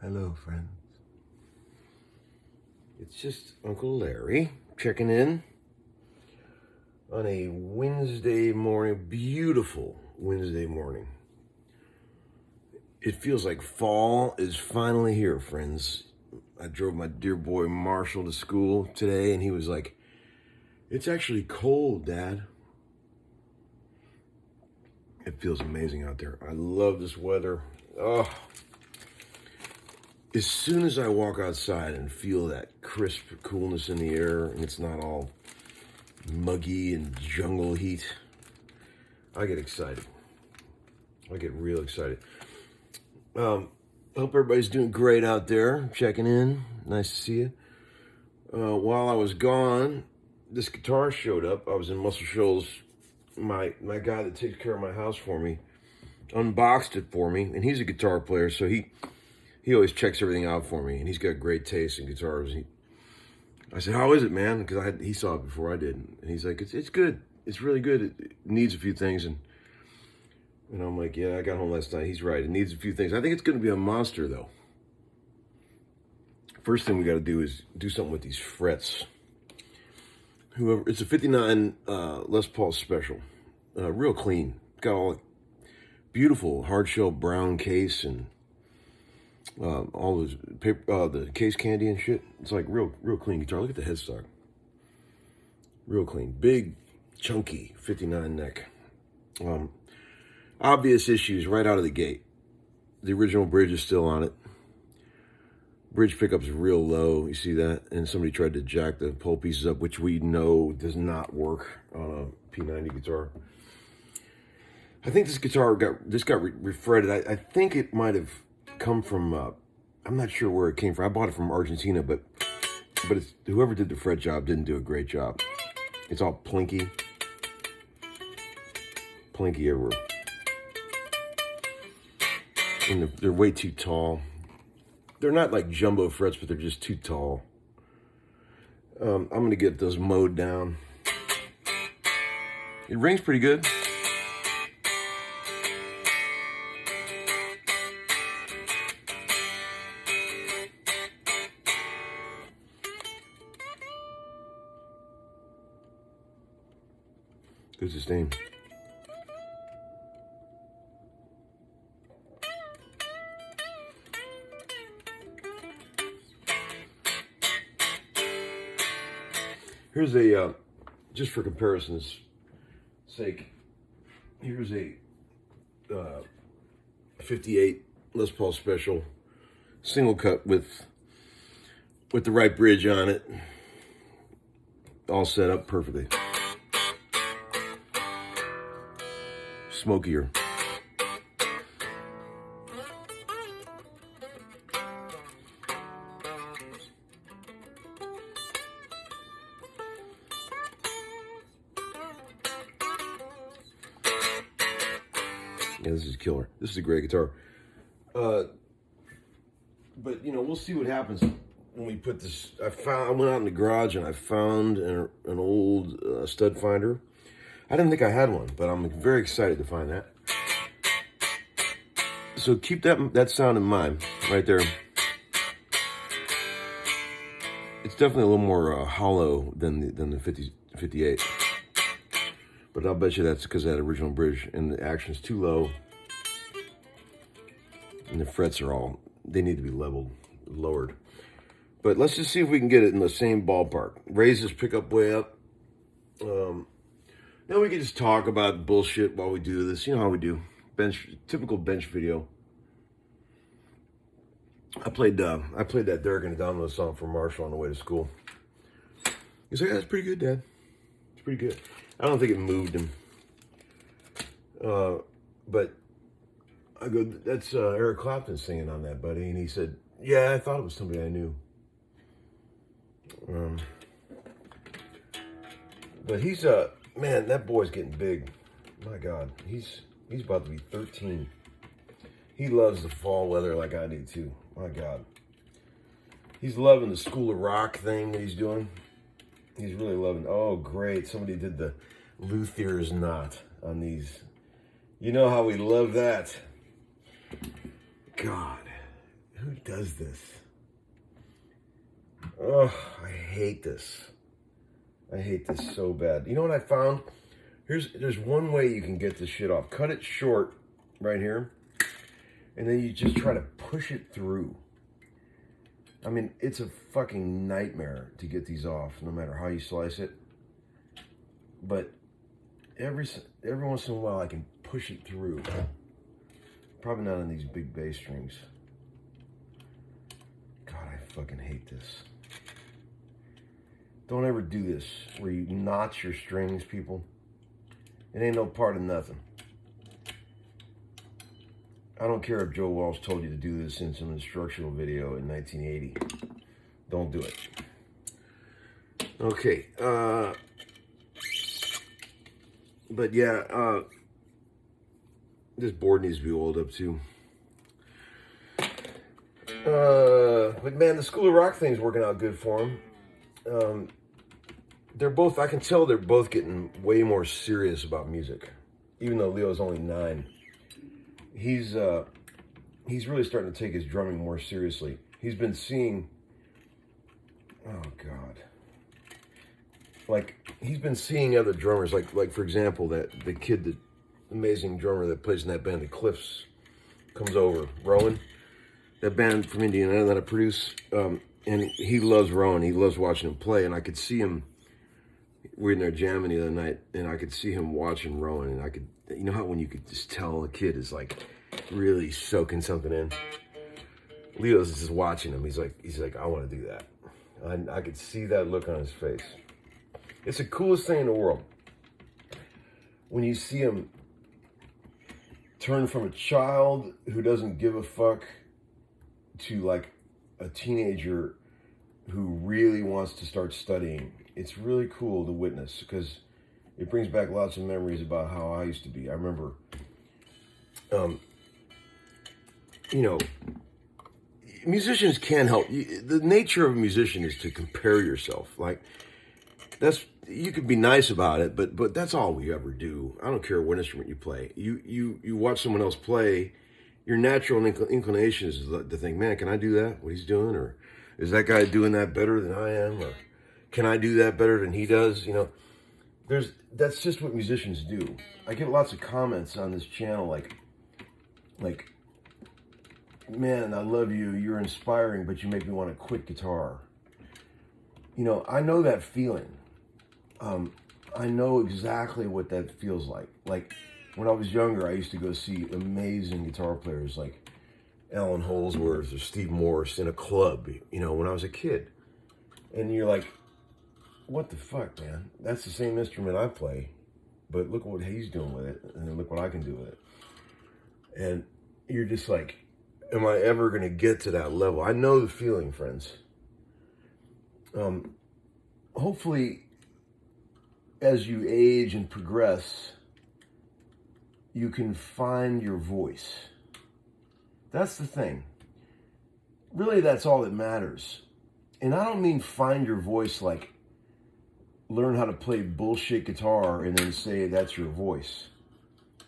Hello, friends. It's just Uncle Larry checking in on a Wednesday morning, beautiful Wednesday morning. It feels like fall is finally here, friends. I drove my dear boy Marshall to school today, and he was like, "It's actually cold, Dad." It feels amazing out there. I love this weather. Oh, as soon as I walk outside and feel that crisp coolness in the air, and it's not all muggy and jungle heat, I get excited. I get real excited. Hope everybody's doing great out there, checking in. Nice to see you. While I was gone, this guitar showed up. I was in Muscle Shoals. My guy that takes care of my house for me unboxed it for me, and he's a guitar player, so he always checks everything out for me, and he's got great taste in guitars. I said, "How is it, man?" Because he saw it before I did, and he's like, "It's good. It's really good. It needs a few things." And I'm like, "Yeah, I got home last night. He's right. It needs a few things. I think it's going to be a monster, though. First thing we got to do is do something with these frets. It's a 59 Les Paul Special, real clean. Got all beautiful hard shell brown case and all those paper, the case candy and shit. It's like real clean guitar. Look at the headstock. Real clean, big, chunky 59 neck. Obvious issues right out of the gate. The original bridge is still on it. Bridge pickup's real low. You see that? And somebody tried to jack the pole pieces up, which we know does not work on a P90 guitar. I think this guitar got refretted. I think it might have come from, I'm not sure where it came from. I bought it from Argentina, but whoever did the fret job didn't do a great job. It's all plinky everywhere. And they're way too tall. They're not like jumbo frets, but they're just too tall. I'm going to get those mowed down. It rings pretty good. Good sustain. Here's a, just for comparison's sake, here's a 58 Les Paul Special, single cut with the right bridge on it, all set up perfectly. Smokier. Yeah, this is killer. This is a great guitar. But we'll see what happens when we put this. I went out in the garage and I found an old stud finder. I didn't think I had one, but I'm very excited to find that. So keep that sound in mind right there. It's definitely a little more hollow than the 58. But I'll bet you that's because of that original bridge and the action's too low. And the frets they need to be lowered. But let's just see if we can get it in the same ballpark. Raise this pickup way up. Then we can just talk about bullshit while we do this. You know how we do. Typical bench video. I played that Derek and Domino song for Marshall on the way to school. He's like, "Yeah, that's pretty good, Dad. It's pretty good." I don't think it moved him. But I go, "That's Eric Clapton singing on that, buddy." And he said, "Yeah, I thought it was somebody I knew." But he's man, that boy's getting big. My God, he's about to be 13. He loves the fall weather like I do too. My God, he's loving the School of Rock thing that he's doing. He's really loving. Oh, great! Somebody did the luthier's knot on these. You know how we love that. God, Who does this? Oh, I hate this. I hate this so bad. You know what I found? There's one way you can get this shit off. Cut it short right here, and then you just try to push it through. I mean, it's a fucking nightmare to get these off, no matter how you slice it. But every once in a while, I can push it through. Probably not on these big bass strings. God, I fucking hate this. Don't ever do this where you notch your strings, people. It ain't no part of nothing. I don't care if Joe Walsh told you to do this in some instructional video in 1980. Don't do it. Okay. But yeah, this board needs to be oiled up too. But man, the School of Rock thing's working out good for them. They're both, I can tell they're both getting way more serious about music. Even though Leo's only 9. He's really starting to take his drumming more seriously. He's been seeing, oh God. Like, he's been seeing other drummers, like for example, the kid, the amazing drummer that plays in that band, The Cliffs, comes over, Rowan, that band from Indiana that I produce, and he loves Rowan. He loves watching him play, and I could see him. We were in there jamming the other night, and I could see him watching Rowan, and I could, you know how when you could just tell a kid is like really soaking something in. Leo's just watching him. He's like, I want to do that. I could see that look on his face. It's the coolest thing in the world. When you see him turn from a child who doesn't give a fuck to like a teenager who really wants to start studying. It's really cool to witness because it brings back lots of memories about how I used to be. I remember, musicians can't help. The nature of a musician is to compare yourself. Like, you could be nice about it, but that's all we ever do. I don't care what instrument you play. You watch someone else play, your natural inclination is to think, man, can I do that? What he's doing? Or is that guy doing that better than I am? Or can I do that better than he does? You know, that's just what musicians do. I get lots of comments on this channel like, man, I love you. You're inspiring, but you make me want to quit guitar. You know, I know that feeling. I know exactly what that feels like. Like, when I was younger, I used to go see amazing guitar players like Alan Holdsworth or Steve Morse in a club, you know, when I was a kid. And you're like, what the fuck, man? That's the same instrument I play, but look what he's doing with it, and then look what I can do with it. And you're just like, am I ever going to get to that level? I know the feeling, friends. Hopefully, as you age and progress, you can find your voice. That's the thing. Really, that's all that matters. And I don't mean find your voice like learn how to play bullshit guitar and then say that's your voice.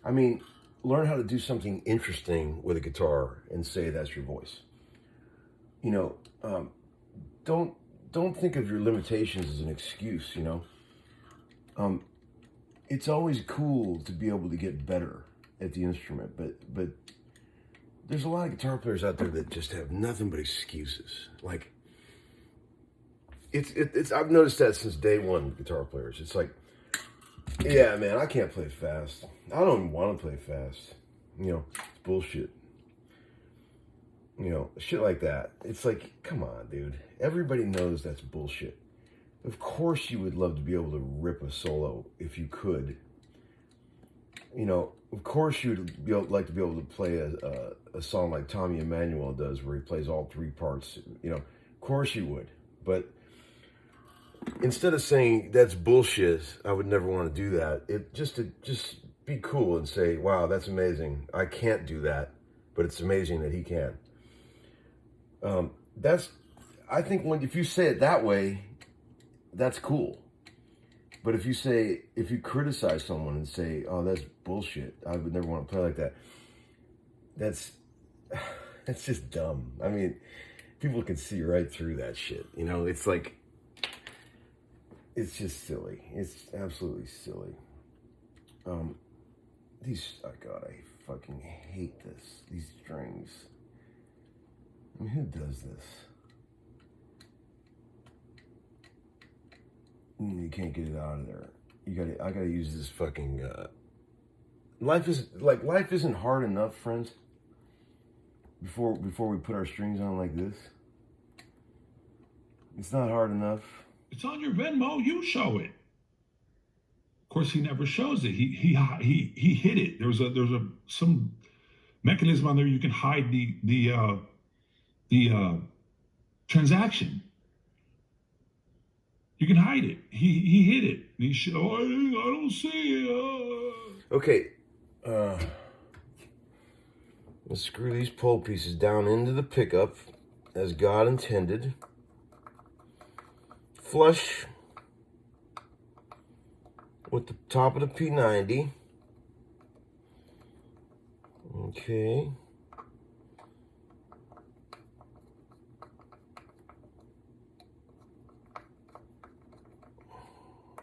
I mean, learn how to do something interesting with a guitar and say that's your voice. You know, don't think of your limitations as an excuse, you know. It's always cool to be able to get better at the instrument, but there's a lot of guitar players out there that just have nothing but excuses. Like, it's I've noticed that since day one with guitar players. It's like, yeah, man, I can't play fast. I don't even want to play fast. You know, it's bullshit. You know, shit like that. It's like, come on, dude. Everybody knows that's bullshit. Of course you would love to be able to rip a solo if you could. You know, of course you'd like to be able to play a song like Tommy Emmanuel does where he plays all 3 parts. You know, of course you would. But instead of saying that's bullshit, I would never want to do that. Just be cool and say, wow, that's amazing. I can't do that, but it's amazing that he can. I think if you say it that way, that's cool. But if you criticize someone and say, oh, that's bullshit, I would never want to play like that. It's just dumb. I mean, people can see right through that shit. You know, it's like, it's just silly. It's absolutely silly. Oh God, I fucking hate this. These strings. I mean, who does this? You can't get it out of there. I gotta use this fucking, life isn't hard enough, friends. Before we put our strings on like this. It's not hard enough. It's on your Venmo. You show it. Of course, he never shows it. He hid it. There's some mechanism on there you can hide the transaction. You can hide it. He hid it. He should. Oh, I don't see it. Okay. Let's screw these pole pieces down into the pickup as God intended. Flush with the top of the P90. Okay.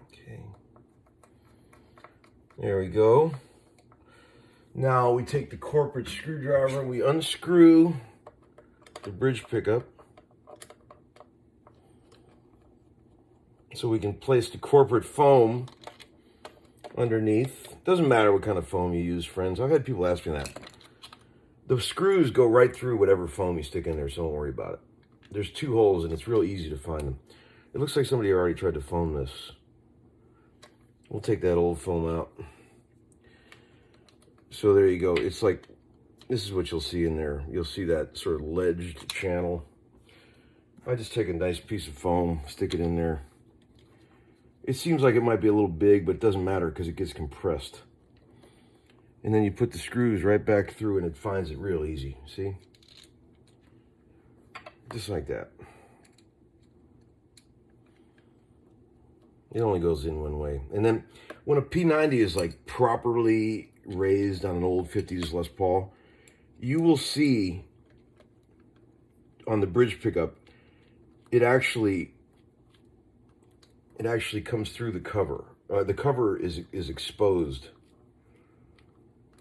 Okay. There we go. Now we take the corporate screwdriver and we unscrew the bridge pickup so we can place the corporate foam underneath. Doesn't matter what kind of foam you use, friends. I've had people ask me that. The screws go right through whatever foam you stick in there, so don't worry about it. There's 2 holes and it's real easy to find them. It looks like somebody already tried to foam this. We'll take that old foam out. So there you go. It's like, this is what you'll see in there. You'll see that sort of ledged channel. I just take a nice piece of foam, stick it in there. It seems like it might be a little big, but it doesn't matter because it gets compressed. And then you put the screws right back through and it finds it real easy. See? Just like that. It only goes in one way. And then when a P90 is like properly raised on an old 50s Les Paul, you will see on the bridge pickup, it actually comes through the cover. The cover is exposed.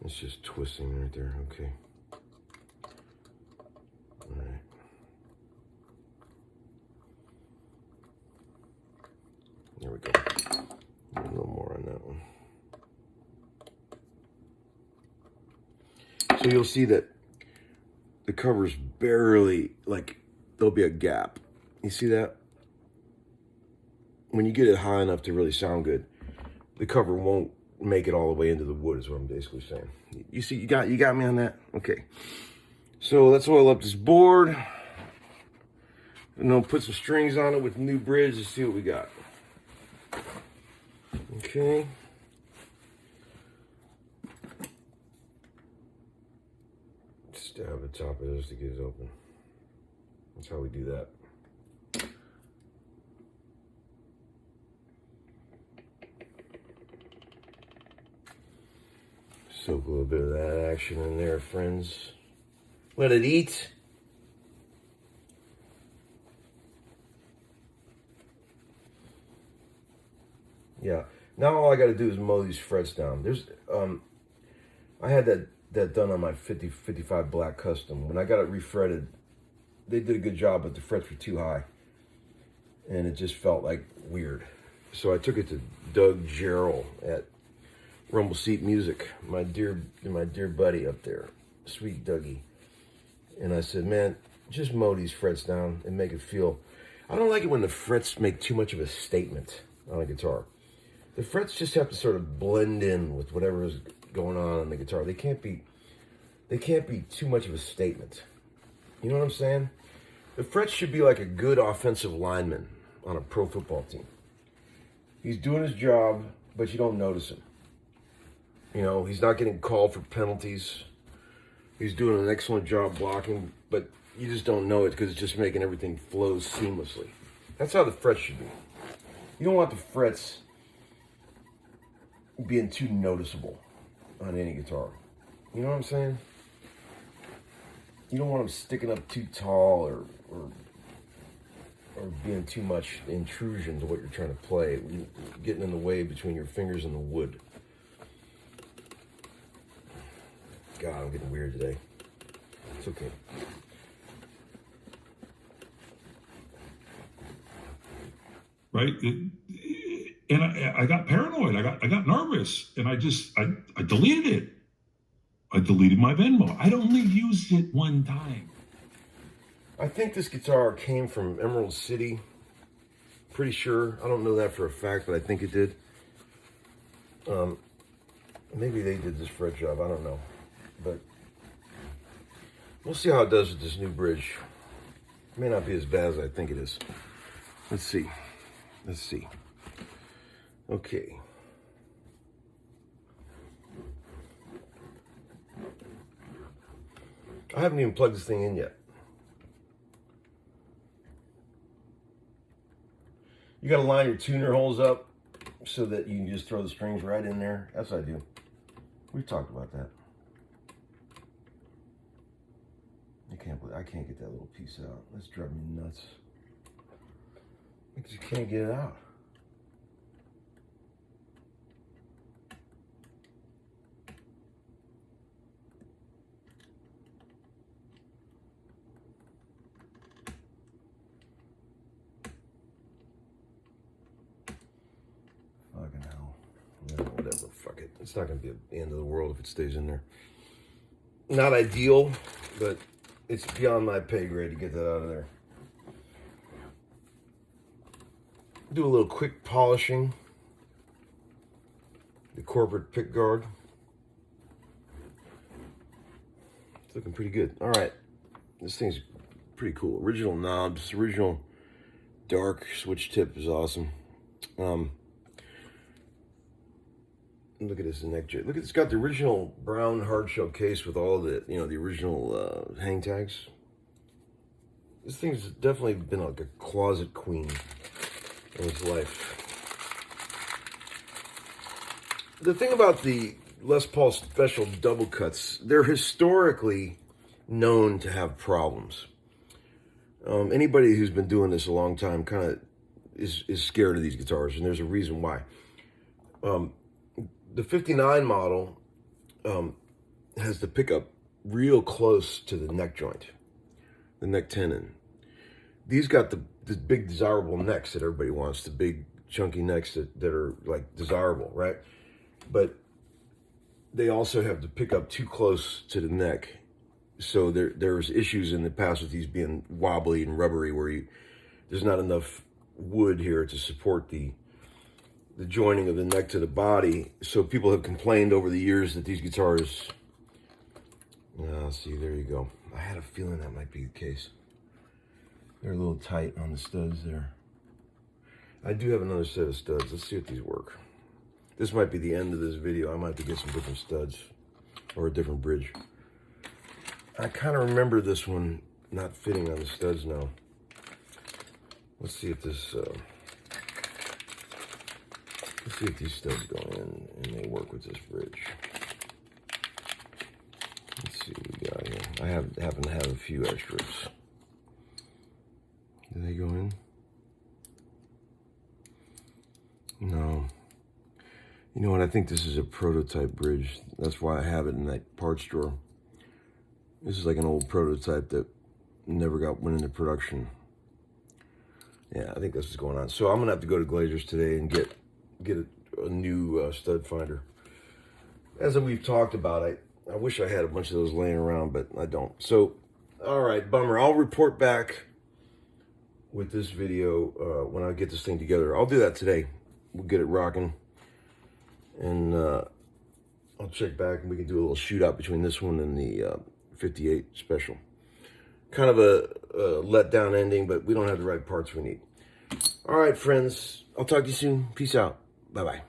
It's just twisting right there. Okay. All right. There we go. A little more on that one. So you'll see that the cover's barely, like, there'll be a gap. You see that? When you get it high enough to really sound good, the cover won't make it all the way into the wood, is what I'm basically saying. You see, you got me on that? Okay. So let's oil up this board. And then put some strings on it with the new bridge to see what we got. Okay. Stab the top of this to get it open. That's how we do that. Soak a little bit of that action in there, friends. Let it eat. Yeah. Now all I got to do is mow these frets down. There's, I had that done on my 55 Black Custom. When I got it refretted, they did a good job, but the frets were too high, and it just felt like weird. So I took it to Doug Gerald at Rumble Seat Music, my dear buddy up there, sweet Dougie. And I said, man, just mow these frets down and make it feel. I don't like it when the frets make too much of a statement on a guitar. The frets just have to sort of blend in with whatever is going on the guitar. They can't be too much of a statement. You know what I'm saying? The frets should be like a good offensive lineman on a pro football team. He's doing his job, but you don't notice him. You know, he's not getting called for penalties. He's doing an excellent job blocking, but you just don't know it because it's just making everything flow seamlessly. That's how the frets should be. You don't want the frets being too noticeable on any guitar. You know what I'm saying? you don't want them sticking up too tall or being too much intrusion to what you're trying to play, getting in the way between your fingers and the wood. God, I'm getting weird today. It's okay. Right? And I got paranoid. I got nervous, and I deleted it. I deleted my Venmo. I'd only used it one time. I think this guitar came from Emerald City. Pretty sure. I don't know that for a fact, but I think it did. Maybe they did this fret job. I don't know. But we'll see how it does with this new bridge. It may not be as bad as I think it is. Let's see. Let's see. Okay. I haven't even plugged this thing in yet. You got to line your tuner holes up so that you can just throw the strings right in there. That's what I do. We've talked about that. I can't get that little piece out. That's driving me nuts. Because you can't get it out. Fucking hell. Yeah, whatever, fuck it. It's not going to be the end of the world if it stays in there. Not ideal, but it's beyond my pay grade to get that out of there. Do a little quick polishing. The corporate pick guard. It's looking pretty good. All right. This thing's pretty cool. Original knobs, original dark switch tip is awesome. Look at this neck joint. Look at it's got the original brown hard shell case with all the, the original hang tags. This thing's definitely been like a closet queen in its life. The thing about the Les Paul Special double cuts, they're historically known to have problems. Anybody who's been doing this a long time kind of is scared of these guitars, and there's a reason why. The 59 model has the pickup real close to the neck joint, the neck tenon. These got the big desirable necks that everybody wants, the big chunky necks that are like desirable, right? But they also have the pickup too close to the neck. So there's issues in the past with these being wobbly and rubbery where there's not enough wood here to support the joining of the neck to the body. So people have complained over the years that these guitars, see, there you go. I had a feeling that might be the case. They're a little tight on the studs there. I do have another set of studs. Let's see if these work. This might be the end of this video. I might have to get some different studs or a different bridge. I kind of remember this one not fitting on the studs now. Let's see if this, let's see if these studs go in and they work with this bridge. Let's see what we got here. I happen to have a few extras. Do they go in? No. You know what? I think this is a prototype bridge. That's why I have it in that parts drawer. This is like an old prototype that never went into production. Yeah, I think that's what's going on. So I'm gonna have to go to Glazer's today and get a new stud finder. As we've talked about, I wish I had a bunch of those laying around, but I don't. So, all right, bummer. I'll report back with this video when I get this thing together. I'll do that today. We'll get it rocking, and I'll check back and we can do a little shootout between this one and the 58 Special. Kind of a letdown ending, but we don't have the right parts we need. All right, friends. I'll talk to you soon. Peace out. Bye-bye.